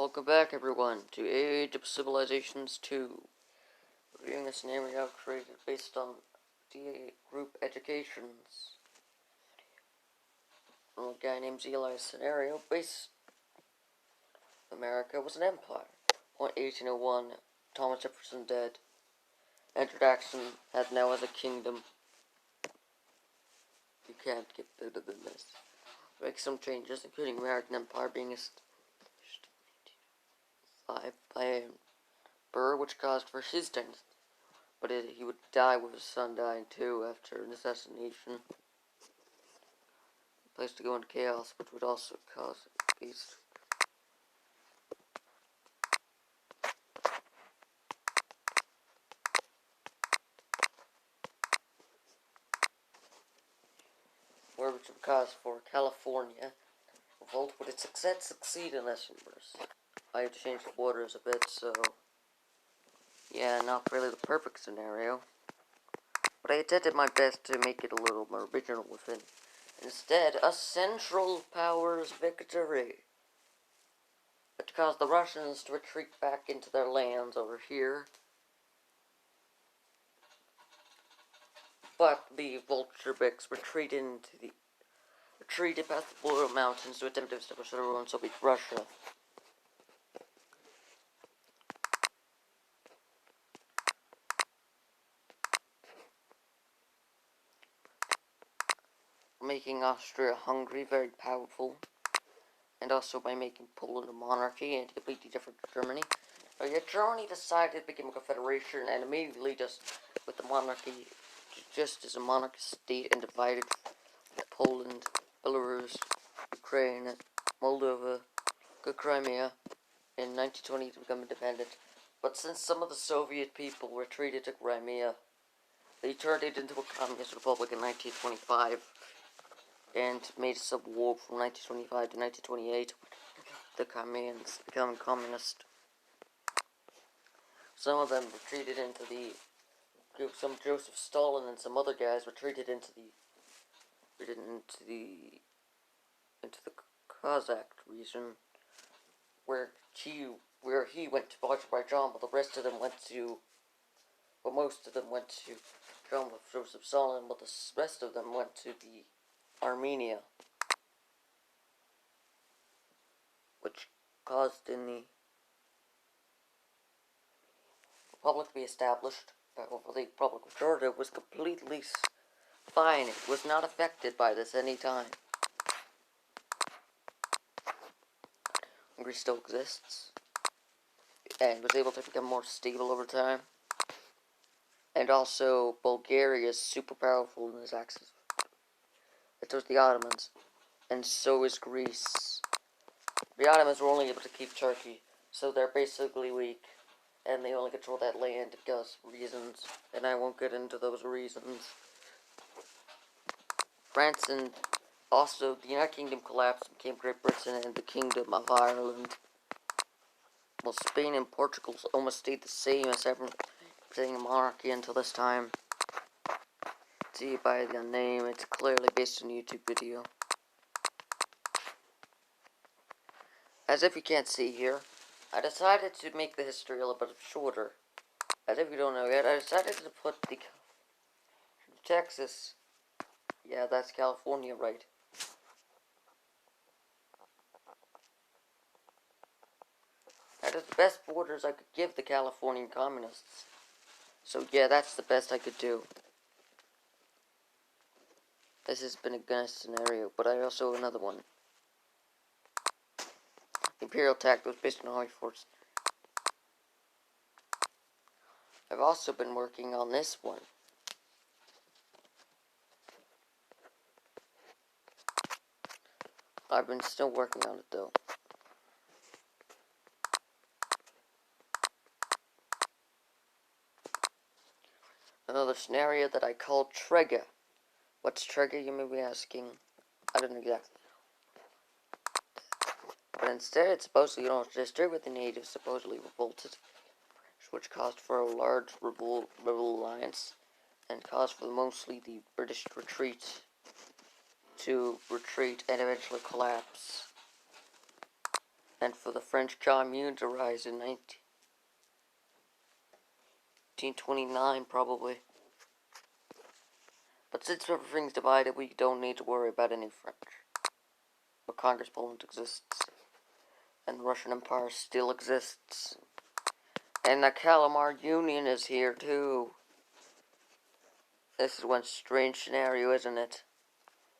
Welcome back, everyone, to Age of Civilizations 2. We're doing a scenario created based on DA Group Education's from a guy named Eli's scenario. Based America was an empire. 1801, Thomas Jefferson dead. Introduction had now as a kingdom. You can't get better than this. Make some changes, including American Empire being established by a Burr, which caused for his death. But he would die with his son dying too after an assassination. A place to go into chaos, which would also cause peace. Where which would cause for California revolt. Would its success succeed in this universe? I have to change the borders a bit, so yeah, not really the perfect scenario. But I did my best to make it a little more original within. Instead, a Central Powers victory. It caused the Russians to retreat back into their lands over here. But the Bolsheviks retreated past the Ural Mountains to attempt to establish their own Soviet Russia. Making Austria-Hungary very powerful, and also by making Poland a monarchy and completely different from Germany. But yet Germany decided to become a confederation, and immediately just with the monarchy, just as a monarch state, and divided Poland, Belarus, Ukraine, Moldova, Crimea in 1920 to become independent. But since some of the Soviet people retreated to Crimea, they turned it into a communist republic in 1925. And made a civil war from 1925 to 1928. The Crimeans becoming communist. Some of them retreated into the Joseph Stalin and some other guys retreated into the Kazakh region, where he went to Azerbaijan, but the rest of them went to, well, most of them went to Joseph Stalin, but the rest of them went to the Armenia, which caused in the Republic to be established. However, the Republic of Georgia was completely fine. It was not affected by this any time. Hungary still exists, and was able to become more stable over time. And also, Bulgaria is super powerful in this axis. So is the Ottomans, and so is Greece. The Ottomans were only able to keep Turkey, so they're basically weak, and they only control that land because reasons, and I won't get into those reasons. France and also the United Kingdom collapsed and became Great Britain and the Kingdom of Ireland. Well, Spain and Portugal almost stayed the same as ever, staying a monarchy until this time. See by the name, it's clearly based on a YouTube video. As if you can't see here, I decided to make the history a little bit shorter. As if you don't know yet, I decided to put the Texas. Yeah, that's California, right? That is the best borders I could give the Californian communists. So yeah, that's the best I could do. This has been a nice scenario, but I also have another one. Imperial Attack was based on Holy Force. I've also been working on this one. I've been still working on it though. Another scenario that I call Trigger. What's Trigger, you may be asking? I don't know exactly. But instead, it's supposed to, district with the natives supposedly revolted, which caused for a large rebel alliance, and caused for mostly the British to retreat and eventually collapse. and for the French Commune to rise in 1929, probably. But since everything's divided, we don't need to worry about any French. But Congress Poland exists, and the Russian Empire still exists. And the Calamar Union is here, too. This is one strange scenario, isn't it?